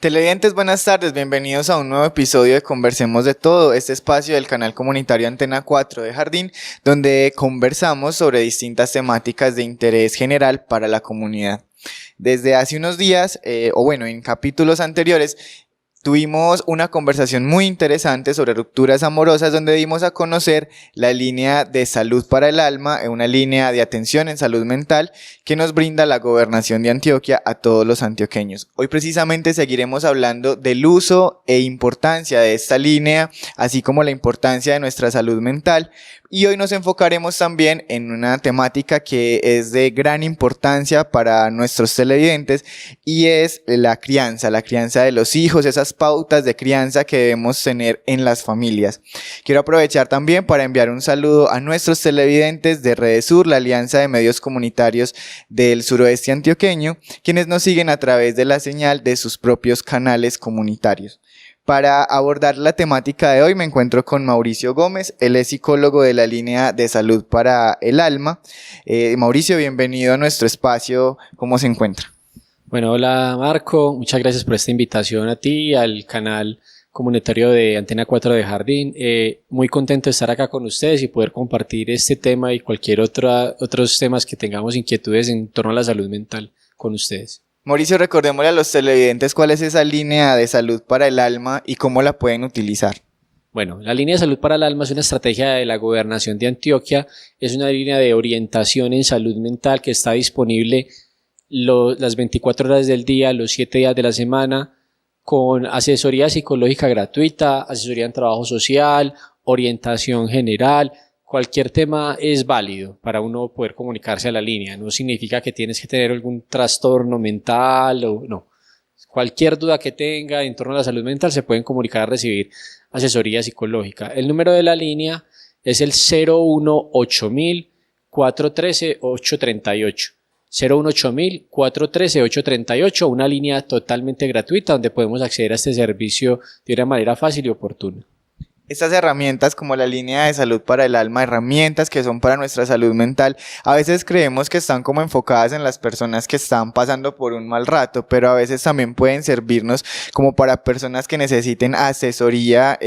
Televidentes, buenas tardes, bienvenidos a un nuevo episodio de Conversemos de Todo, este espacio del canal comunitario Antena 4 de Jardín, donde conversamos sobre distintas temáticas de interés general para la comunidad. Desde hace unos días, en capítulos anteriores, tuvimos una conversación muy interesante sobre rupturas amorosas donde dimos a conocer la línea de salud para el alma, una línea de atención en salud mental que nos brinda la Gobernación de Antioquia a todos los antioqueños. Hoy precisamente seguiremos hablando del uso e importancia de esta línea, así como la importancia de nuestra salud mental. Y hoy nos enfocaremos también en una temática que es de gran importancia para nuestros televidentes y es la crianza de los hijos, esas pautas de crianza que debemos tener en las familias. Quiero aprovechar también para enviar un saludo a nuestros televidentes de Redesur, la Alianza de Medios Comunitarios del Suroeste Antioqueño, quienes nos siguen a través de la señal de sus propios canales comunitarios. Para abordar la temática de hoy me encuentro con Mauricio Gómez, él es psicólogo de la línea de salud para el alma. Mauricio, bienvenido a nuestro espacio, ¿cómo se encuentra? Bueno, hola Marco, muchas gracias por esta invitación a ti, al canal comunitario de Antena 4 de Jardín. Muy contento de estar acá con ustedes y poder compartir este tema y cualquier otros temas que tengamos inquietudes en torno a la salud mental con ustedes. Mauricio, recordémosle a los televidentes cuál es esa línea de salud para el alma y cómo la pueden utilizar. Bueno, la línea de salud para el alma es una estrategia de la Gobernación de Antioquia, es una línea de orientación en salud mental que está disponible las 24 horas del día, los 7 días de la semana, con asesoría psicológica gratuita, asesoría en trabajo social, orientación general. Cualquier tema es válido para uno poder comunicarse a la línea. No significa que tienes que tener algún trastorno mental o no. Cualquier duda que tenga en torno a la salud mental se pueden comunicar a recibir asesoría psicológica. El número de la línea es el 018.000 413 838. 018.000 413 838, una línea totalmente gratuita donde podemos acceder a este servicio de una manera fácil y oportuna. Estas herramientas como la línea de salud para el alma, herramientas que son para nuestra salud mental, a veces creemos que están como enfocadas en las personas que están pasando por un mal rato, pero a veces también pueden servirnos como para personas que necesiten asesoría,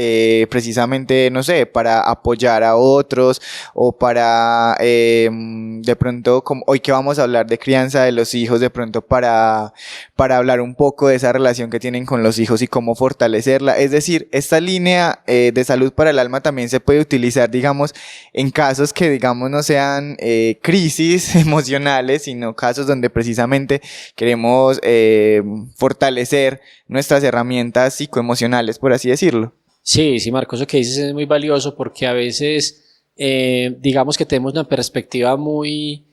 precisamente, no sé, para apoyar a otros o para, de pronto, como hoy que vamos a hablar de crianza de los hijos, de pronto para hablar un poco de esa relación que tienen con los hijos y cómo fortalecerla. Es decir, esta línea de salud para el alma también se puede utilizar, digamos, en casos que, digamos, no sean crisis emocionales, sino casos donde precisamente queremos fortalecer nuestras herramientas psicoemocionales, por así decirlo. Sí, Marcos, eso que dices es muy valioso porque a veces, digamos que tenemos una perspectiva muy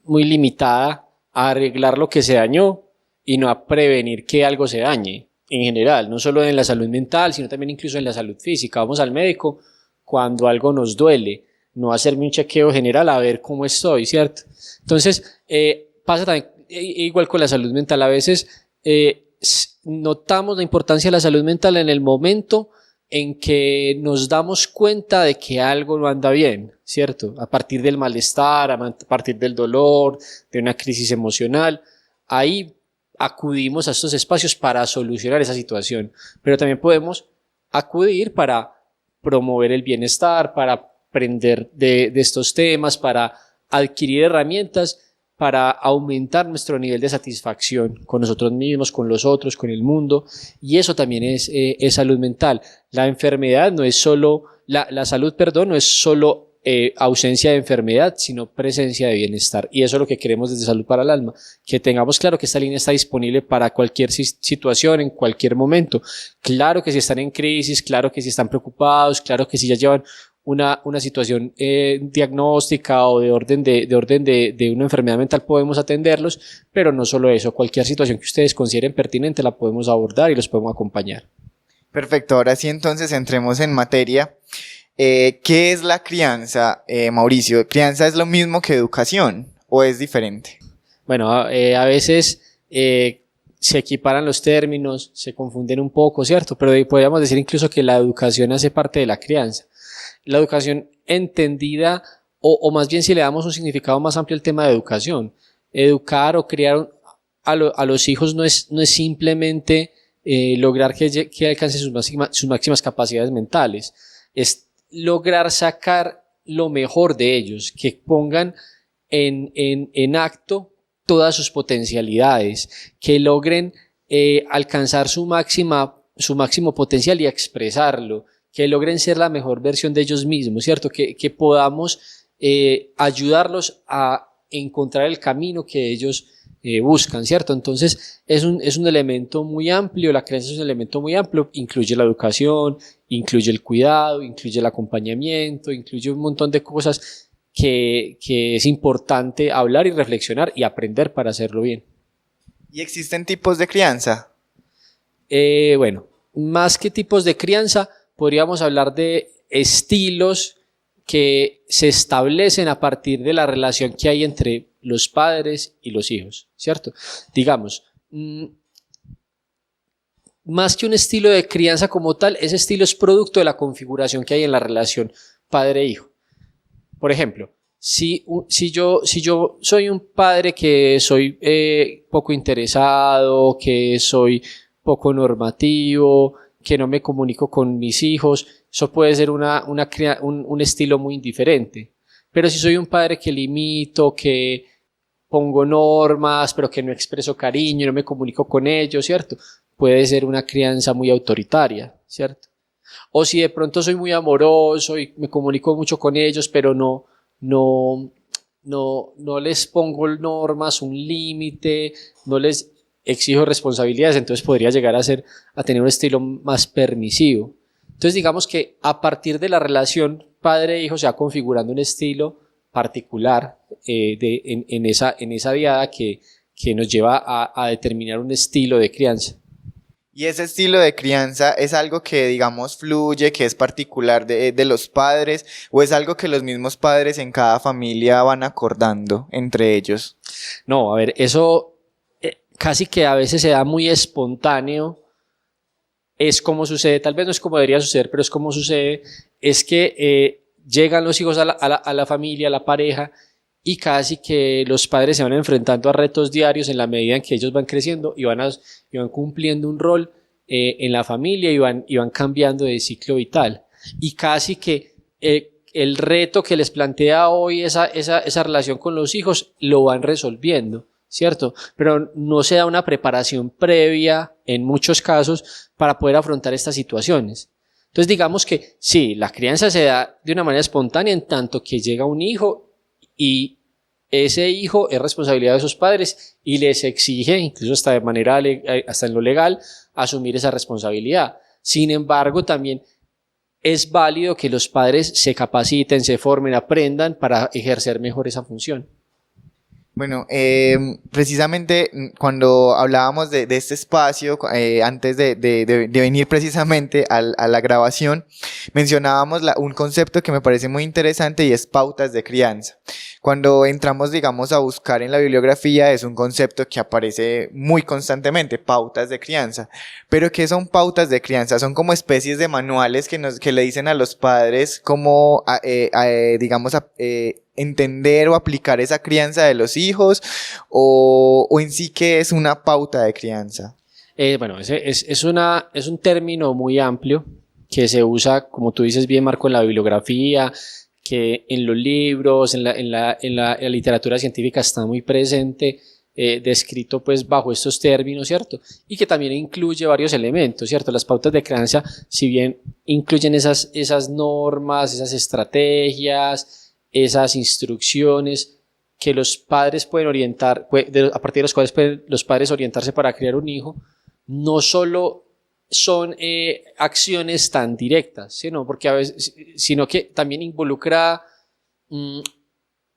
limitada a arreglar lo que se dañó y no a prevenir que algo se dañe. En general, no solo en la salud mental, sino también incluso en la salud física. Vamos al médico cuando algo nos duele, no hacerme un chequeo general a ver cómo estoy, ¿cierto? Entonces, pasa también igual con la salud mental. A veces notamos la importancia de la salud mental en el momento en que nos damos cuenta de que algo no anda bien, ¿cierto? A partir del malestar, a partir del dolor, de una crisis emocional, ahí acudimos a estos espacios para solucionar esa situación, pero también podemos acudir para promover el bienestar, para aprender de estos temas, para adquirir herramientas, para aumentar nuestro nivel de satisfacción con nosotros mismos, con los otros, con el mundo, y eso también es salud mental. La enfermedad no es solo, la salud, perdón, no es solo ausencia de enfermedad, sino presencia de bienestar, y eso es lo que queremos desde Salud para el Alma, que tengamos claro que esta línea está disponible para cualquier situación, en cualquier momento. Claro que si están en crisis, claro que si están preocupados, claro que si ya llevan una situación diagnóstica o de orden de una enfermedad mental, podemos atenderlos, pero no solo eso, cualquier situación que ustedes consideren pertinente la podemos abordar y los podemos acompañar. Perfecto, ahora sí entonces entremos en materia. ¿Qué es la crianza, Mauricio? ¿Crianza es lo mismo que educación o es diferente? Bueno, a veces se equiparan los términos, se confunden un poco, ¿cierto? Pero podríamos decir incluso que la educación hace parte de la crianza. La educación entendida, o más bien si le damos un significado más amplio al tema de educación, educar o criar a los hijos no es simplemente lograr que alcancen sus máximas capacidades mentales, es lograr sacar lo mejor de ellos, que pongan en acto todas sus potencialidades, que logren alcanzar su máximo potencial y expresarlo, que logren ser la mejor versión de ellos mismos, ¿cierto? Que podamos ayudarlos a encontrar el camino que ellos buscan, ¿cierto? Entonces es un elemento muy amplio, la crianza es un elemento muy amplio, incluye la educación, incluye el cuidado, incluye el acompañamiento, incluye un montón de cosas que es importante hablar y reflexionar y aprender para hacerlo bien. ¿Y existen tipos de crianza? Bueno, más que tipos de crianza, podríamos hablar de estilos que se establecen a partir de la relación que hay entre los padres y los hijos, ¿cierto? Digamos, más que un estilo de crianza como tal, ese estilo es producto de la configuración que hay en la relación padre-hijo. Por ejemplo, si yo soy un padre que soy poco interesado, que soy poco normativo, que no me comunico con mis hijos, eso puede ser un estilo muy indiferente. Pero si soy un padre que limito, que pongo normas, pero que no expreso cariño, no me comunico con ellos, ¿cierto? Puede ser una crianza muy autoritaria, ¿cierto? O si de pronto soy muy amoroso y me comunico mucho con ellos, pero no les pongo normas, un límite, no les exijo responsabilidades, entonces podría llegar a tener un estilo más permisivo. Entonces digamos que a partir de la relación padre-hijo se va configurando un estilo particular en esa diada que nos lleva a determinar un estilo de crianza. ¿Y ese estilo de crianza es algo que, digamos, fluye, que es particular de los padres, o es algo que los mismos padres en cada familia van acordando entre ellos? No, a ver, eso casi que a veces se da muy espontáneo. Es como sucede, tal vez no es como debería suceder, pero es como sucede, es que llegan los hijos a la familia, a la pareja, y casi que los padres se van enfrentando a retos diarios en la medida en que ellos van creciendo y van cumpliendo un rol en la familia y van cambiando de ciclo vital. Y casi que el reto que les plantea hoy esa relación con los hijos lo van resolviendo, ¿cierto? Pero no se da una preparación previa en muchos casos para poder afrontar estas situaciones. Entonces digamos que sí, la crianza se da de una manera espontánea en tanto que llega un hijo y ese hijo es responsabilidad de sus padres y les exige, incluso hasta en lo legal, asumir esa responsabilidad. Sin embargo, también es válido que los padres se capaciten, se formen, aprendan para ejercer mejor esa función. Bueno, precisamente cuando hablábamos de este espacio, antes de venir precisamente a la grabación, mencionábamos un concepto que me parece muy interesante y es pautas de crianza. Cuando entramos, digamos, a buscar en la bibliografía, es un concepto que aparece muy constantemente, pautas de crianza. Pero ¿qué son pautas de crianza? Son como especies de manuales que le dicen a los padres cómo, digamos, entender o aplicar esa crianza de los hijos, o en sí, ¿qué es una pauta de crianza? Bueno, es un término muy amplio que se usa, como tú dices bien, Marco, en la bibliografía, que en los libros, en la literatura científica está muy presente, descrito pues bajo estos términos, ¿cierto? Y que también incluye varios elementos, ¿cierto? Las pautas de crianza, si bien incluyen esas normas, esas estrategias, esas instrucciones que los padres pueden orientar, a partir de los cuales pueden los padres orientarse para criar un hijo, no solo son acciones tan directas, sino que también involucra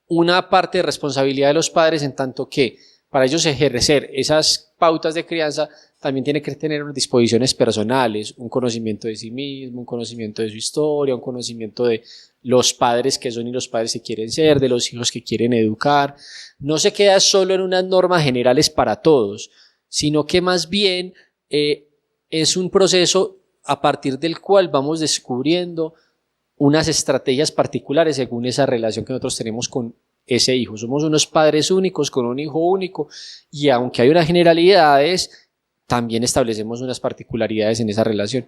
una parte de responsabilidad de los padres, en tanto que para ellos ejercer esas pautas de crianza también tiene que tener unas disposiciones personales, un conocimiento de sí mismo, un conocimiento de su historia, un conocimiento de los padres que son y los padres que quieren ser, de los hijos que quieren educar. No se queda solo en unas normas generales para todos, sino que más bien es un proceso a partir del cual vamos descubriendo unas estrategias particulares según esa relación que nosotros tenemos con ese hijo. Somos unos padres únicos con un hijo único y aunque hay unas generalidades, también establecemos unas particularidades en esa relación.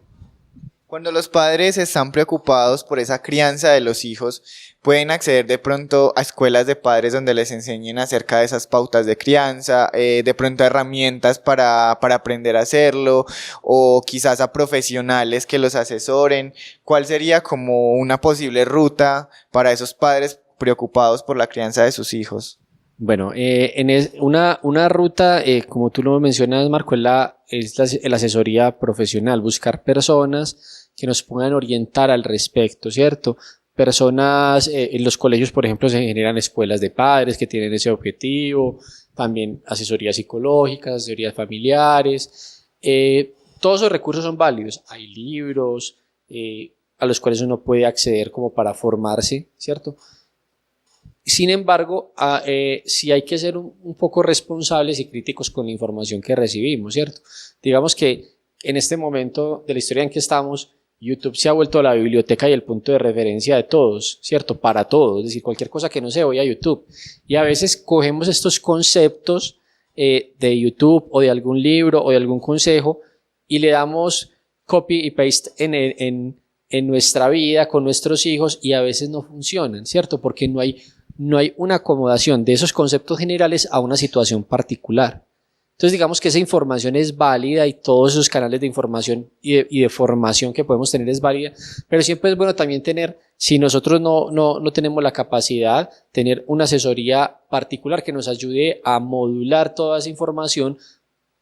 Cuando los padres están preocupados por esa crianza de los hijos, pueden acceder de pronto a escuelas de padres donde les enseñen acerca de esas pautas de crianza, de pronto a herramientas para aprender a hacerlo, o quizás a profesionales que los asesoren. ¿Cuál sería como una posible ruta para esos padres preocupados por la crianza de sus hijos? Bueno, una ruta, como tú lo mencionas, Marco, es la asesoría profesional, buscar personas que nos puedan orientar al respecto, ¿cierto? Personas, en los colegios, por ejemplo, se generan escuelas de padres que tienen ese objetivo, también asesorías psicológicas, asesorías familiares, todos esos recursos son válidos. Hay libros a los cuales uno puede acceder como para formarse, ¿cierto? Sin embargo, sí hay que ser un poco responsables y críticos con la información que recibimos, ¿cierto? Digamos que en este momento de la historia en que estamos, YouTube se ha vuelto la biblioteca y el punto de referencia de todos, ¿cierto? Para todos, es decir, cualquier cosa que no sé, voy a YouTube. Y a veces cogemos estos conceptos de YouTube o de algún libro o de algún consejo y le damos copy y paste en nuestra vida con nuestros hijos y a veces no funcionan, ¿cierto? Porque no hay una acomodación de esos conceptos generales a una situación particular. Entonces digamos que esa información es válida y todos esos canales de información y de formación que podemos tener es válida, pero siempre es bueno también tener, si nosotros no tenemos la capacidad, tener una asesoría particular que nos ayude a modular toda esa información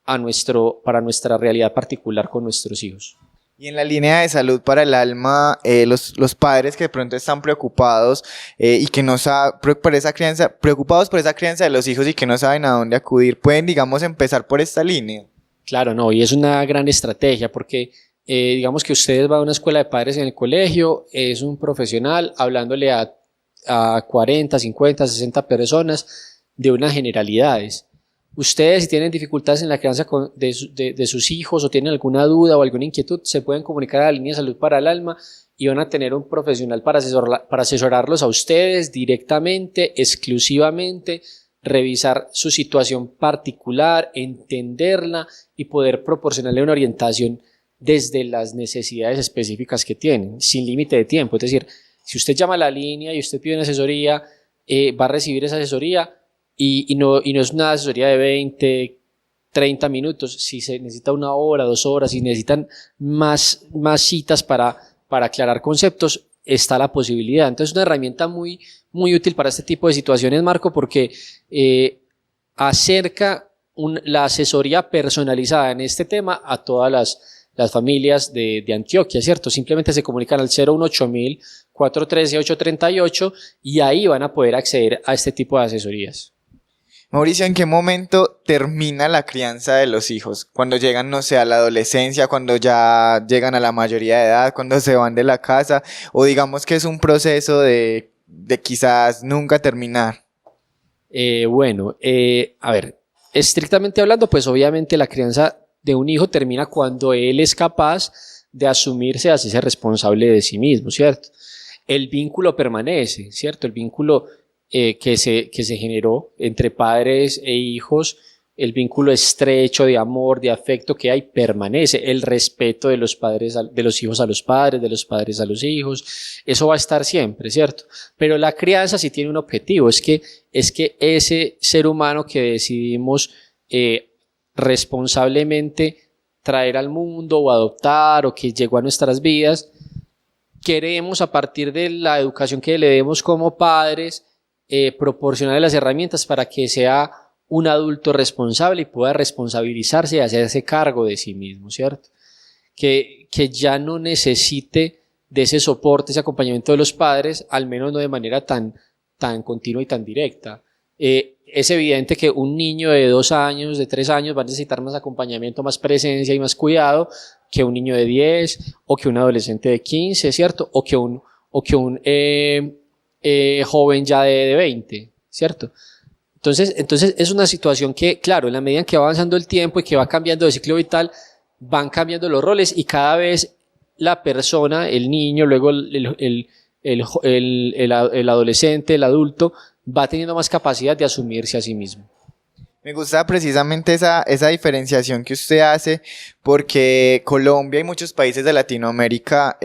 para nuestra realidad particular con nuestros hijos. Y en la línea de salud para el alma, los padres que de pronto están preocupados y que no saben, preocupados por esa crianza de los hijos y que no saben a dónde acudir, pueden, digamos, empezar por esta línea. Claro, no, y es una gran estrategia porque digamos que ustedes van a una escuela de padres en el colegio, es un profesional hablándole a 40, 50, 60 personas de unas generalidades. Ustedes, si tienen dificultades en la crianza de sus hijos o tienen alguna duda o alguna inquietud, se pueden comunicar a la línea de salud para el alma y van a tener un profesional para asesorarlos a ustedes directamente, exclusivamente, revisar su situación particular, entenderla y poder proporcionarle una orientación desde las necesidades específicas que tienen, sin límite de tiempo. Es decir, si usted llama a la línea y usted pide una asesoría, va a recibir esa asesoría. Y no es una asesoría de 20, 30 minutos, si se necesita 1 hora, 2 horas, si necesitan más citas para aclarar conceptos, está la posibilidad. Entonces es una herramienta muy, muy útil para este tipo de situaciones, Marco, porque acerca la asesoría personalizada en este tema a todas las familias de Antioquia, ¿cierto? Simplemente se comunican al 018.000 413 838 y ahí van a poder acceder a este tipo de asesorías. Mauricio, ¿en qué momento termina la crianza de los hijos? Cuando llegan, no sé, a la adolescencia, cuando ya llegan a la mayoría de edad, cuando se van de la casa, o digamos que es un proceso de quizás nunca terminar. A ver, estrictamente hablando, pues obviamente la crianza de un hijo termina cuando él es capaz de asumirse, hacerse responsable de sí mismo, ¿cierto? El vínculo permanece, ¿cierto? El vínculo que se generó entre padres e hijos, el vínculo estrecho de amor, de afecto que hay, permanece. El respeto de los padres, de los hijos a los padres, de los padres a los hijos, eso va a estar siempre, ¿cierto? Pero la crianza sí tiene un objetivo, es que ese ser humano que decidimos responsablemente traer al mundo o adoptar o que llegó a nuestras vidas, queremos a partir de la educación que le demos como padres, proporcionarle las herramientas para que sea un adulto responsable y pueda responsabilizarse y hacerse cargo de sí mismo, ¿cierto? Que ya no necesite de ese soporte, ese acompañamiento de los padres, al menos no de manera tan continua y tan directa. Es evidente que un niño de 2 años, de 3 años va a necesitar más acompañamiento, más presencia y más cuidado que un niño de 10 o que un adolescente de 15, ¿cierto? O que un joven ya de 20, ¿cierto? Entonces es una situación que, claro, en la medida en que va avanzando el tiempo y que va cambiando de ciclo vital, van cambiando los roles y cada vez la persona, el niño, luego el adolescente, el adulto, va teniendo más capacidad de asumirse a sí mismo. Me gusta precisamente esa diferenciación que usted hace, porque Colombia y muchos países de Latinoamérica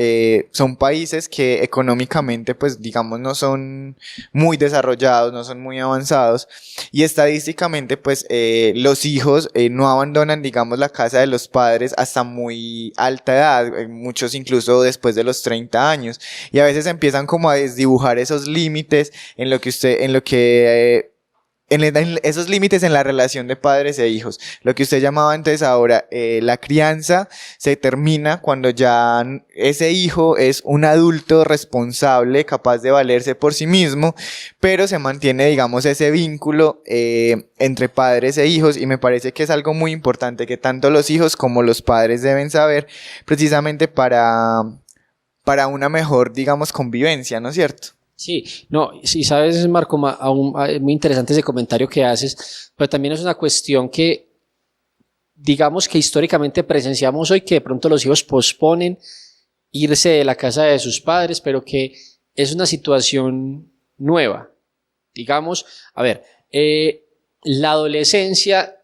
son países que económicamente, pues digamos, no son muy desarrollados, no son muy avanzados, y estadísticamente, pues los hijos no abandonan, digamos, la casa de los padres hasta muy alta edad, muchos incluso después de los 30 años, y a veces empiezan como a desdibujar esos límites en lo que usted, en lo que en esos límites en la relación de padres e hijos. Lo que usted llamaba antes ahora, la crianza se termina cuando ya ese hijo es un adulto responsable, capaz de valerse por sí mismo, pero se mantiene, digamos, ese vínculo entre padres e hijos, y me parece que es algo muy importante que tanto los hijos como los padres deben saber, precisamente para una mejor, digamos, convivencia, ¿no es cierto? Sí, no, sí, sabes, Marco, es muy interesante ese comentario que haces, pero también es una cuestión que, digamos que históricamente presenciamos hoy, que de pronto los hijos posponen irse de la casa de sus padres, pero que es una situación nueva. Digamos, a ver, la adolescencia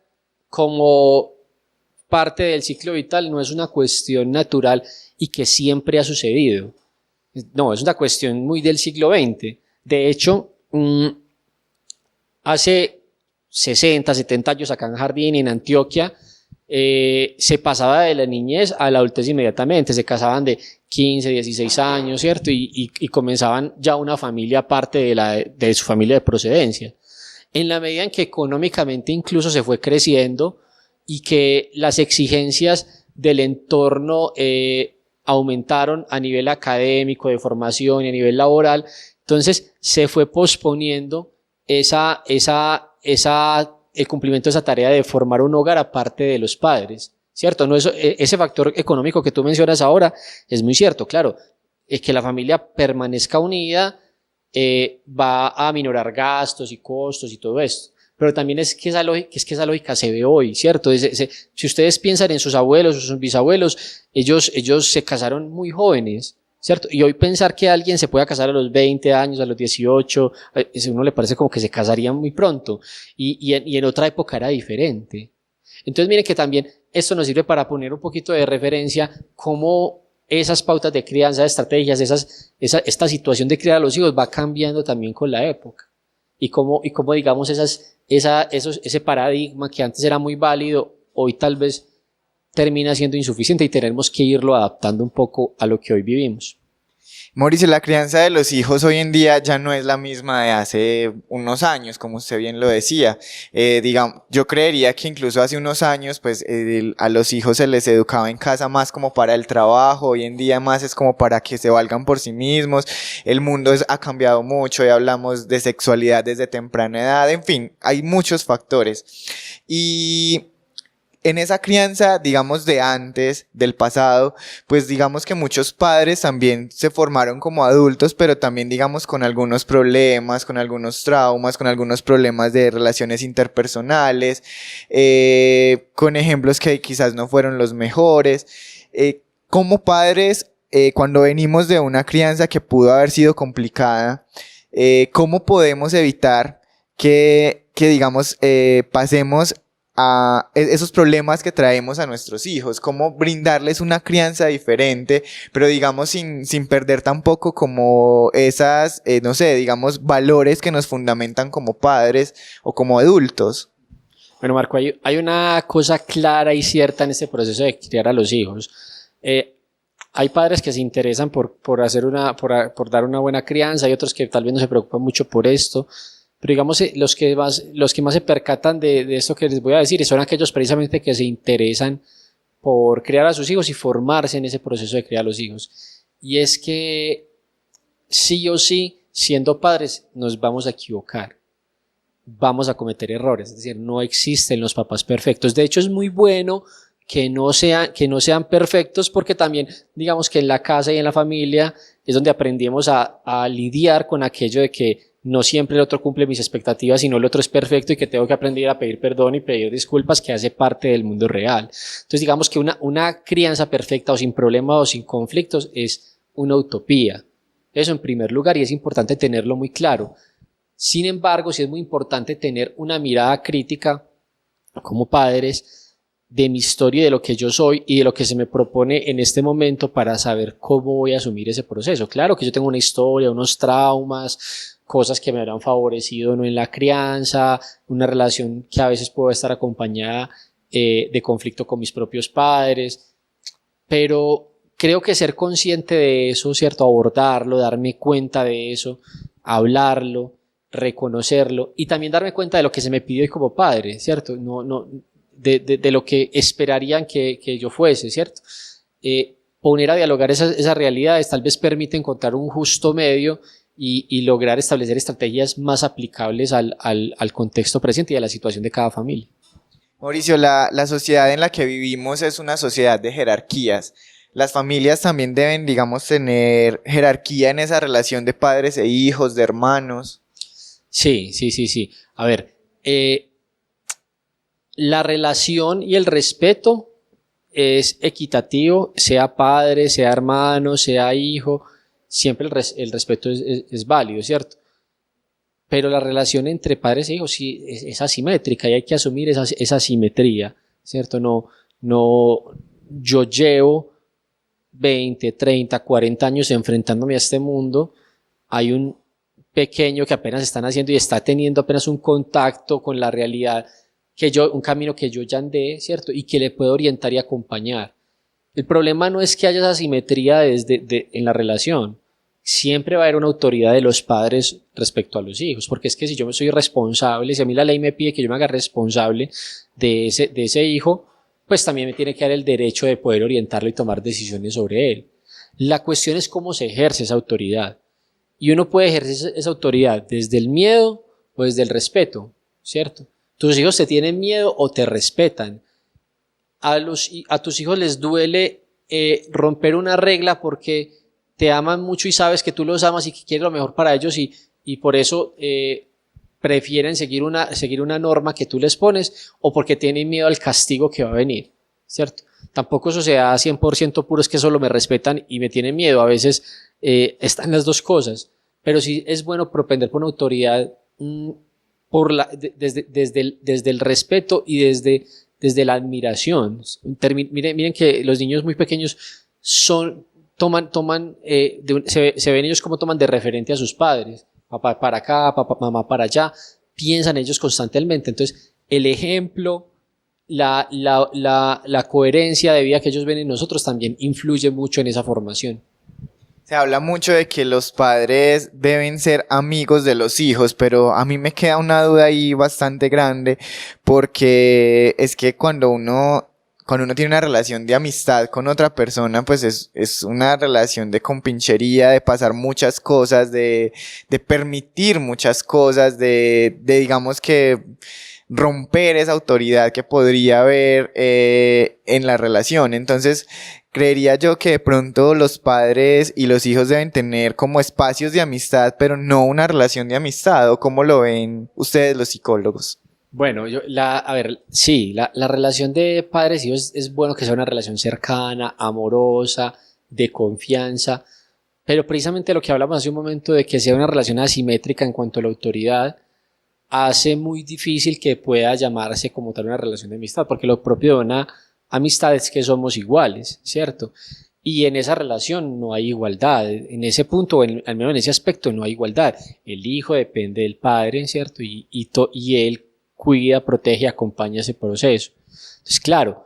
como parte del ciclo vital no es una cuestión natural y que siempre ha sucedido. No, es una cuestión muy del siglo XX. De hecho, hace 60, 70 años acá en Jardín, en Antioquia, se pasaba de la niñez a la adultez inmediatamente. Se casaban de 15, 16 años, ¿cierto? Y comenzaban ya una familia aparte de su familia de procedencia. En la medida en que económicamente incluso se fue creciendo y que las exigencias del entorno aumentaron a nivel académico, de formación y a nivel laboral, entonces se fue posponiendo el cumplimiento de esa tarea de formar un hogar aparte de los padres, ¿cierto? No, ese factor económico que tú mencionas ahora es muy cierto, claro, es que la familia permanezca unida, va a aminorar gastos y costos y todo esto. Pero también es que esa lógica se ve hoy, ¿cierto? Si ustedes piensan en sus abuelos o sus bisabuelos, ellos se casaron muy jóvenes, ¿cierto? Y hoy pensar que alguien se pueda casar a los 20 años, a los 18, a uno le parece como que se casarían muy pronto. Y en otra época era diferente. Entonces miren que también esto nos sirve para poner un poquito de referencia cómo esas pautas de crianza, de estrategias, esta situación de criar a los hijos va cambiando también con la época. Y cómo digamos, ese paradigma que antes era muy válido, hoy tal vez termina siendo insuficiente y tenemos que irlo adaptando un poco a lo que hoy vivimos. Mauricio, la crianza de los hijos hoy en día ya no es la misma de hace unos años, como usted bien lo decía. Digamos, yo creería que incluso hace unos años, pues a los hijos se les educaba en casa más como para el trabajo, hoy en día más es como para que se valgan por sí mismos. El mundo ha cambiado mucho, ya hablamos de sexualidad desde temprana edad, en fin, hay muchos factores. Y en esa crianza, digamos, de antes, del pasado, pues digamos que muchos padres también se formaron como adultos, pero también, digamos, con algunos problemas, con algunos traumas, con algunos problemas de relaciones interpersonales, con ejemplos que quizás no fueron los mejores. Como padres, cuando venimos de una crianza que pudo haber sido complicada, ¿cómo podemos evitar que digamos, pasemos a esos problemas que traemos a nuestros hijos? Cómo brindarles una crianza diferente, pero digamos sin perder tampoco como esas, no sé, digamos, valores que nos fundamentan como padres o como adultos. Bueno, Marco, hay una cosa clara y cierta en este proceso de criar a los hijos. Hay padres que se interesan por dar una buena crianza, hay otros que tal vez no se preocupan mucho por esto. Pero digamos, los que más se percatan de esto que les voy a decir son aquellos precisamente que se interesan por criar a sus hijos y formarse en ese proceso de criar a los hijos. Y es que sí o sí, siendo padres, nos vamos a equivocar. Vamos a cometer errores, es decir, no existen los papás perfectos. De hecho, es muy bueno que no sean perfectos, porque también, digamos que en la casa y en la familia es donde aprendimos a lidiar con aquello de que no siempre el otro cumple mis expectativas, sino el otro es perfecto y que tengo que aprender a pedir perdón y pedir disculpas, que hace parte del mundo real. Entonces digamos que una crianza perfecta o sin problemas o sin conflictos es una utopía. Eso en primer lugar, y es importante tenerlo muy claro. Sin embargo, sí es muy importante tener una mirada crítica como padres de mi historia y de lo que yo soy y de lo que se me propone en este momento para saber cómo voy a asumir ese proceso. Claro que yo tengo una historia, unos traumas, cosas que me habrán favorecido no en la crianza, una relación que a veces puedo estar acompañada de conflicto con mis propios padres, pero creo que ser consciente de eso, ¿cierto? Abordarlo, darme cuenta de eso, hablarlo, reconocerlo y también darme cuenta de lo que se me pidió como padre, ¿cierto? De lo que esperarían que yo fuese, ¿cierto? Poner a dialogar esas realidades tal vez permite encontrar un justo medio y lograr establecer estrategias más aplicables al contexto presente y a la situación de cada familia. Mauricio, la sociedad en la que vivimos es una sociedad de jerarquías. Las familias también deben, digamos, tener jerarquía en esa relación de padres e hijos, de hermanos. Sí. A ver, la relación y el respeto es equitativo, sea padre, sea hermano, sea hijo, siempre el respeto es válido, ¿cierto? Pero la relación entre padres e hijos sí es asimétrica y hay que asumir esa asimetría, ¿cierto? Yo llevo 20, 30, 40 años enfrentándome a este mundo, hay un pequeño que apenas están haciendo y está teniendo apenas un contacto con la realidad, un camino que yo ya andé, ¿cierto? Y que le puedo orientar y acompañar. El problema no es que haya esa asimetría en la relación. Siempre va a haber una autoridad de los padres respecto a los hijos, porque es que si yo me soy responsable, si a mí la ley me pide que yo me haga responsable de ese hijo, pues también me tiene que dar el derecho de poder orientarlo y tomar decisiones sobre él. La cuestión es cómo se ejerce esa autoridad. Y uno puede ejercer esa autoridad desde el miedo o desde el respeto, ¿cierto? Tus hijos te tienen miedo o te respetan. A tus hijos les duele romper una regla porque te aman mucho y sabes que tú los amas y que quieres lo mejor para ellos y por eso prefieren seguir una norma que tú les pones o porque tienen miedo al castigo que va a venir, ¿cierto? Tampoco eso sea 100% puro, es que solo me respetan y me tienen miedo. A veces están las dos cosas, pero sí es bueno propender por una autoridad desde el respeto y desde la admiración. Miren que los niños muy pequeños se ven ellos como toman de referente a sus padres, papá para acá, mamá para allá, piensan ellos constantemente. Entonces, el ejemplo, la coherencia de vida que ellos ven en nosotros también influye mucho en esa formación. Se habla mucho de que los padres deben ser amigos de los hijos, pero a mí me queda una duda ahí bastante grande, porque es que cuando uno tiene una relación de amistad con otra persona, pues es una relación de compinchería, de pasar muchas cosas, de permitir muchas cosas, de digamos que romper esa autoridad que podría haber en la relación. Entonces, creería yo que de pronto los padres y los hijos deben tener como espacios de amistad, pero no una relación de amistad. ¿O cómo lo ven ustedes, los psicólogos? Bueno, la relación de padres y hijos es bueno que sea una relación cercana, amorosa, de confianza, pero precisamente lo que hablamos hace un momento de que sea una relación asimétrica en cuanto a la autoridad, hace muy difícil que pueda llamarse como tal una relación de amistad, porque lo propio de una amistad es que somos iguales, ¿cierto? Y en esa relación no hay igualdad, en ese punto, al menos en ese aspecto no hay igualdad. El hijo depende del padre, ¿cierto? Y él cuida, protege, acompaña ese proceso. Entonces, claro,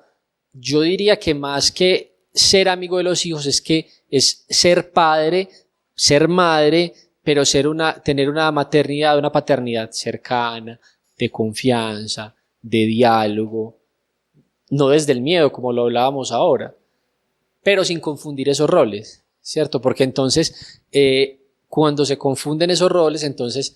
yo diría que más que ser amigo de los hijos es ser padre, ser madre, pero tener una maternidad, una paternidad cercana, de confianza, de diálogo, no desde el miedo como lo hablábamos ahora, pero sin confundir esos roles, ¿cierto? Porque entonces, cuando se confunden esos roles, entonces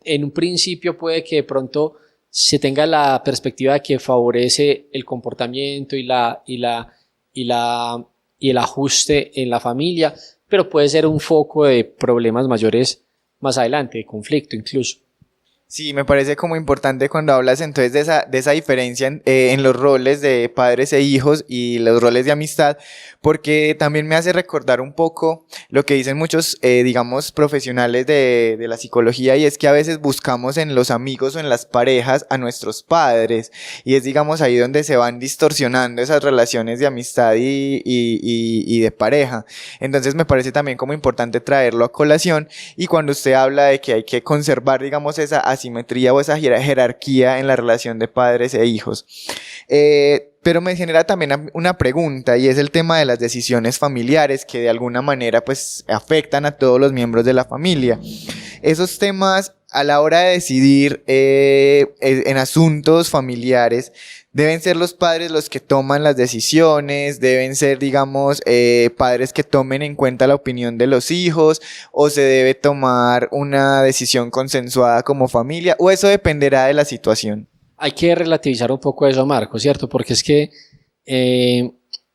en un principio puede que de pronto se tenga la perspectiva de que favorece el comportamiento y el ajuste en la familia, pero puede ser un foco de problemas mayores más adelante, de conflicto incluso. Sí, me parece como importante cuando hablas entonces de esa diferencia en los roles de padres e hijos y los roles de amistad, porque también me hace recordar un poco lo que dicen muchos, digamos, profesionales de la psicología, y es que a veces buscamos en los amigos o en las parejas a nuestros padres, y es, digamos, ahí donde se van distorsionando esas relaciones de amistad y de pareja. Entonces me parece también como importante traerlo a colación, y cuando usted habla de que hay que conservar, digamos, esa asimetría o esa jerarquía en la relación de padres e hijos. Pero me genera también una pregunta, y es el tema de las decisiones familiares que de alguna manera pues afectan a todos los miembros de la familia. Esos temas a la hora de decidir en asuntos familiares, deben ser los padres los que toman las decisiones, deben ser, digamos, padres que tomen en cuenta la opinión de los hijos, o se debe tomar una decisión consensuada como familia, o eso dependerá de la situación. Hay que relativizar un poco eso, Marco, ¿cierto? Porque es que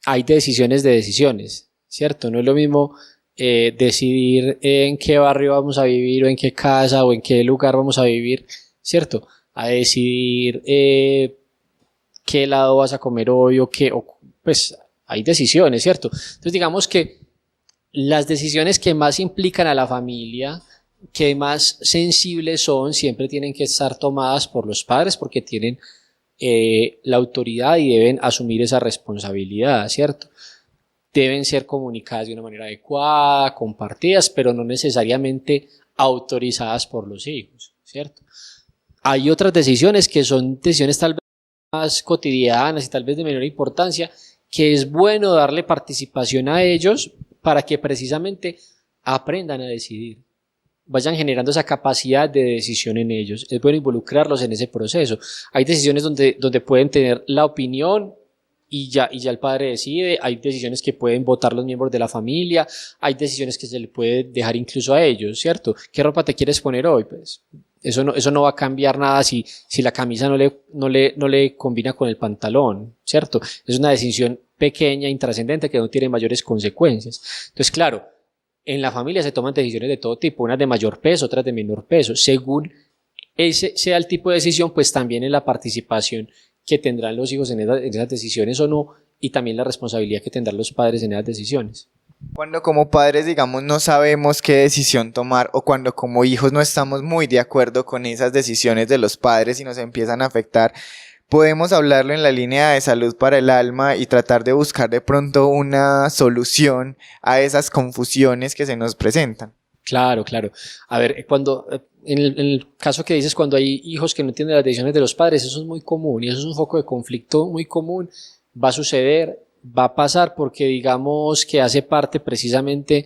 hay decisiones de decisiones, ¿cierto? No es lo mismo decidir en qué barrio vamos a vivir, o en qué casa, o en qué lugar vamos a vivir, ¿cierto? A decidir qué helado vas a comer hoy, pues hay decisiones, ¿cierto? Entonces digamos que las decisiones que más implican a la familia, que más sensibles son, siempre tienen que estar tomadas por los padres, porque tienen la autoridad y deben asumir esa responsabilidad, ¿cierto? Deben ser comunicadas de una manera adecuada, compartidas, pero no necesariamente autorizadas por los hijos, ¿cierto? Hay otras decisiones que son decisiones tal vez más cotidianas y tal vez de menor importancia, que es bueno darle participación a ellos para que precisamente aprendan a decidir, vayan generando esa capacidad de decisión en ellos. Es bueno involucrarlos en ese proceso. Hay decisiones donde pueden tener la opinión y ya el padre decide. Hay decisiones que pueden votar los miembros de la familia. Hay decisiones que se le puede dejar incluso a ellos, ¿cierto? ¿Qué ropa te quieres poner hoy? Pues eso no va a cambiar nada si la camisa no le combina con el pantalón, ¿cierto? Es una decisión pequeña, intrascendente, que no tiene mayores consecuencias. Entonces, claro, en la familia se toman decisiones de todo tipo, unas de mayor peso, otras de menor peso. Según ese sea el tipo de decisión, pues también en la participación que tendrán los hijos en esas decisiones o no, y también la responsabilidad que tendrán los padres en esas decisiones. Cuando como padres, digamos, no sabemos qué decisión tomar, o cuando como hijos no estamos muy de acuerdo con esas decisiones de los padres y nos empiezan a afectar, podemos hablarlo en la línea de salud para el alma y tratar de buscar de pronto una solución a esas confusiones que se nos presentan. Claro, claro. A ver, en el caso que dices, cuando hay hijos que no entienden las decisiones de los padres, eso es muy común y eso es un foco de conflicto muy común. Va a suceder, va a pasar, porque digamos que hace parte precisamente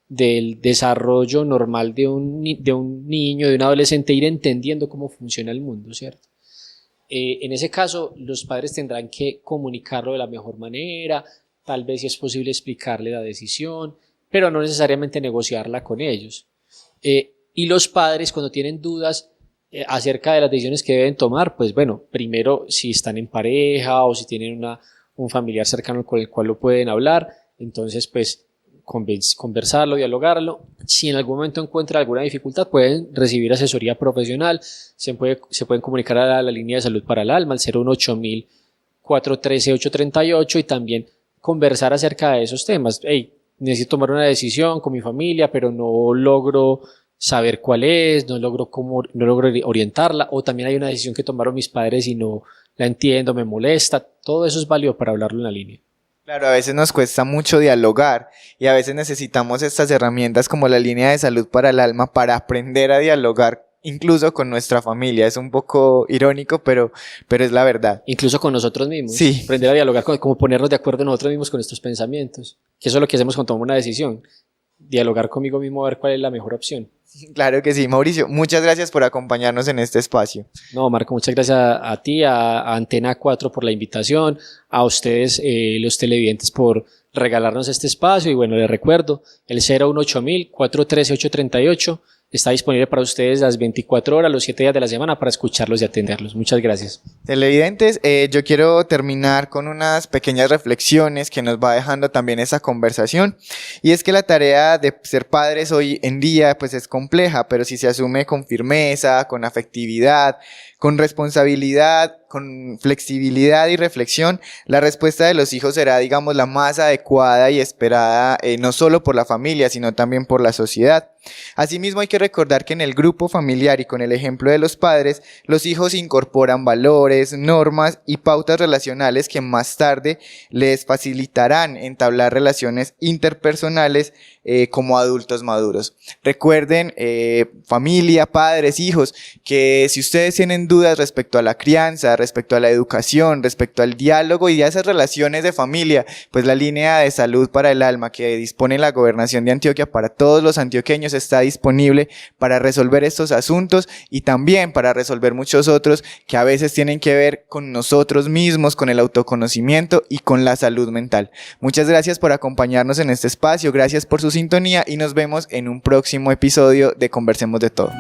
del desarrollo normal de un niño, de un adolescente, ir entendiendo cómo funciona el mundo, ¿cierto? En ese caso, los padres tendrán que comunicarlo de la mejor manera, tal vez si es posible explicarle la decisión, pero no necesariamente negociarla con ellos. Y los padres, cuando tienen dudas acerca de las decisiones que deben tomar, pues bueno, primero si están en pareja o si tienen un familiar cercano con el cual lo pueden hablar, entonces pues conversarlo, dialogarlo. Si en algún momento encuentran alguna dificultad, pueden recibir asesoría profesional, se pueden comunicar a la línea de salud para el alma, al 018 413 838, y también conversar acerca de esos temas. Hey, necesito tomar una decisión con mi familia, pero no logro saber cuál es, no logro orientarla, o también hay una decisión que tomaron mis padres y no la entiendo, me molesta. Todo eso es válido para hablarlo en la línea. Claro, a veces nos cuesta mucho dialogar, y a veces necesitamos estas herramientas como la línea de salud para el alma para aprender a dialogar incluso con nuestra familia. Es un poco irónico, pero es la verdad. Incluso con nosotros mismos. Sí. Aprender a dialogar, como ponernos de acuerdo nosotros mismos con nuestros pensamientos. Que eso es lo que hacemos cuando tomamos una decisión. Dialogar conmigo mismo, a ver cuál es la mejor opción. Claro que sí, Mauricio. Muchas gracias por acompañarnos en este espacio. No, Marco, muchas gracias a ti, a Antena 4 por la invitación, a ustedes, los televidentes, por regalarnos este espacio. Y bueno, les recuerdo, el 018 413 838, está disponible para ustedes las 24 horas, los 7 días de la semana para escucharlos y atenderlos. Muchas gracias. Televidentes, yo quiero terminar con unas pequeñas reflexiones que nos va dejando también esa conversación, y es que la tarea de ser padres hoy en día pues es compleja, pero si se asume con firmeza, con afectividad, con responsabilidad, con flexibilidad y reflexión, la respuesta de los hijos será, digamos, la más adecuada y esperada, no solo por la familia, sino también por la sociedad. Asimismo, hay que recordar que en el grupo familiar y con el ejemplo de los padres, los hijos incorporan valores, normas y pautas relacionales que más tarde les facilitarán entablar relaciones interpersonales como adultos maduros. Recuerden, familia, padres, hijos, que si ustedes tienen dudas respecto a la crianza, respecto a la educación, respecto al diálogo y a esas relaciones de familia, pues la línea de salud para el alma que dispone la Gobernación de Antioquia para todos los antioqueños está disponible para resolver estos asuntos y también para resolver muchos otros que a veces tienen que ver con nosotros mismos, con el autoconocimiento y con la salud mental. Muchas gracias por acompañarnos en este espacio, gracias por su sintonía y nos vemos en un próximo episodio de Conversemos de Todo.